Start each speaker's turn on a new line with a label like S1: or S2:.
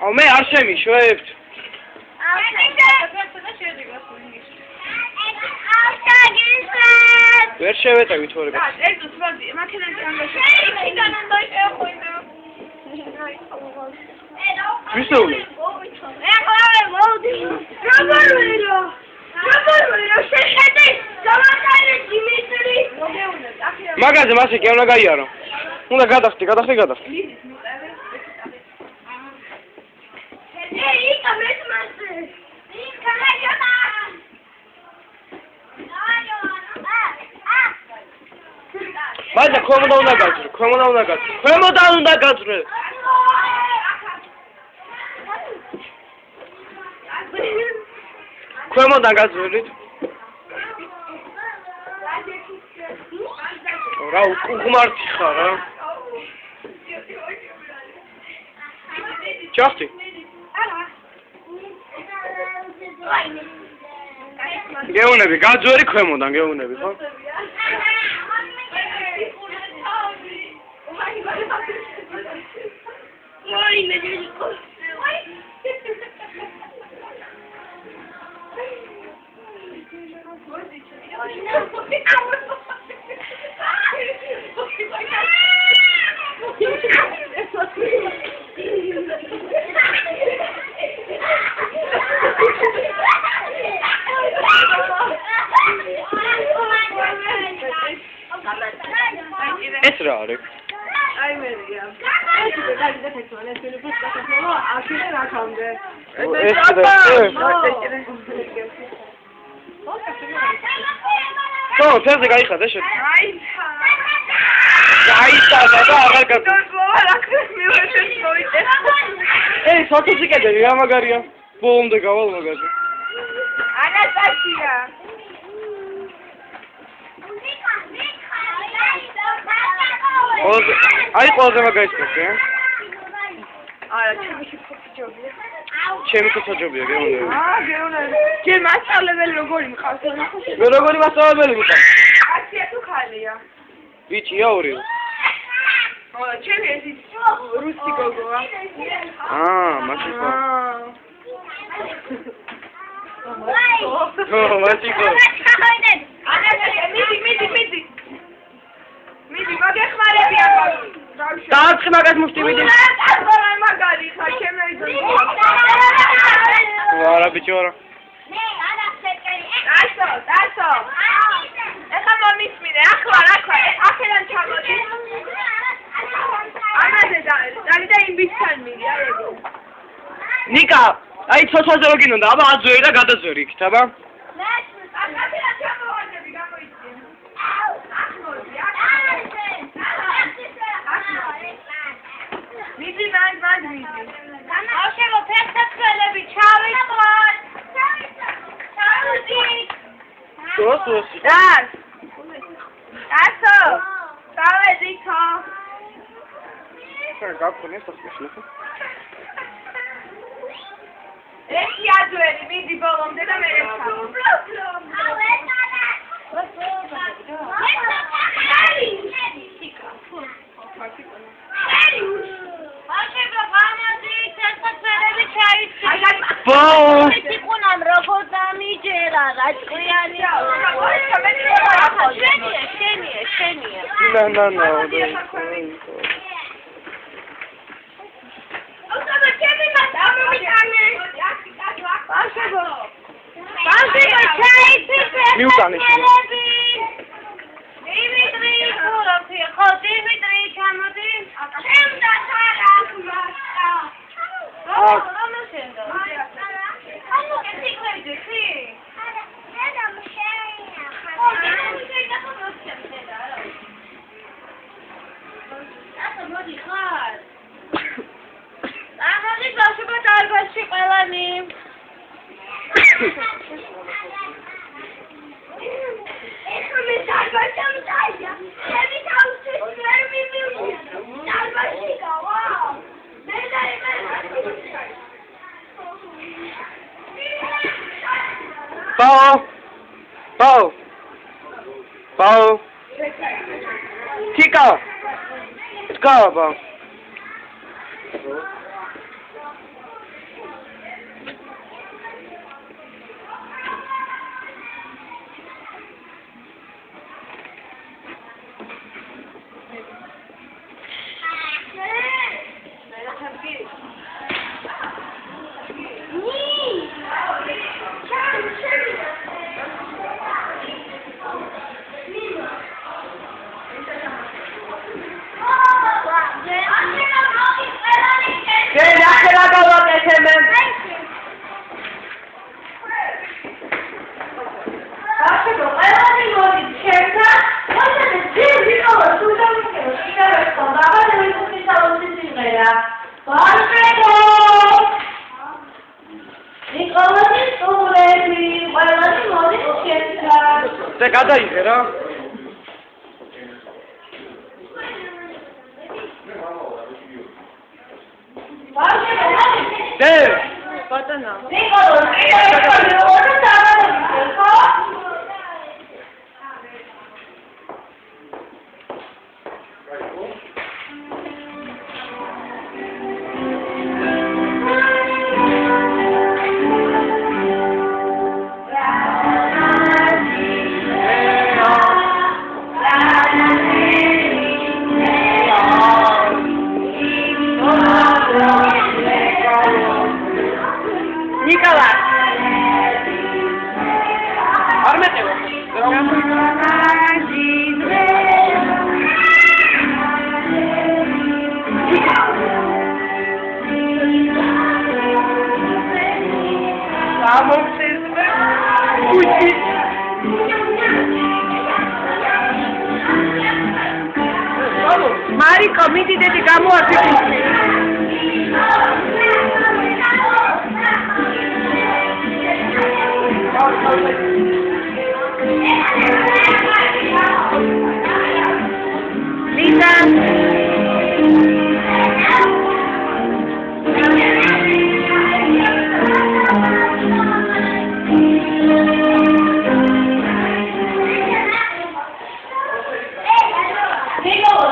S1: მე არ შემიშვებთ. ვერ შევეტევით თორე. ვისაუბრე? მაგაზე მასე კი უნდა გაიარო. უნდა გადახტი. მაინც ქვემოდან უნდა გაძრო. ქვემოდან უნდა გაძრო. ქვემოდან გაძვრით. რა უგმართი ხარ რა? ჩახტი. გეუნები, გაძვერი ქვემოდან გეუნები, ხო? ეს რა არის?
S2: აი მერია. ეს
S1: თერზე გაიხადა შენ. გაიცა და აღარ გადა. სათუცი კედელი რა მაგარია. ბოლომდე გავალ მაგაზე.
S2: ანასტასია.
S1: აი ყველაზე მაგაიცნე.
S2: არა, ჩემი
S1: ხოჭობია, გეუნები.
S2: გეუნები. ჩემ მასწავლებელი როგორი მყავს?
S1: როგორი მასწავლებელი მყავს?
S2: 10 თუ ხალია.
S1: ბიჭია ორი.
S2: ჩემი ეს რუსი გოგოა.
S1: მაშინ ხო. მაშინ ხო. მიდი, მაგეხმარები ახლა. დააწყი მაგას მუშტი მიდი.
S2: მაგარი ხა ჩემი.
S1: არა ბიჭო არა.
S2: დაცო. ეხლა მომისმინე, ახლა, აქედან ჩამოდი. ამაზე და იმ ბიჭთან მიდი, აი ეგ.
S1: ნიკა, აი ცოცხლზე რო გინდა, აბა აძვერი და გადაძვერი იქით, აბა.
S2: მიდი მაგ მიდი. ავშევო ფეხსაცმელები ჩავიწყოთ.
S1: სოსი.
S2: დაცო. დავედიქო.
S1: შენ გაგქონია სასმეშლე.
S2: ერთი აძვერი, მიდი ბოლომდე და მე ეხავ.
S3: სიკუნამ როგორ დამიჯერა რა ჭკვიანია შენია
S1: না Pau. Tika. Skaba.
S3: მოვიდა. ბარბეკო! ნიკოლოზის სტუმრები, ყველანი მოდის შეცდან.
S1: და გადაიღე რა.
S3: ბარბეკო!
S1: დე
S2: ბატონო.
S3: ნიკოლოზი, ორი დავარები, ხო?
S2: ნიკოლა.
S1: არ მეტევა.
S2: ამოვსესმე.
S1: უჩი.
S2: მარიკო, მიდიდეთი გამოარჩევი.
S3: Thank you.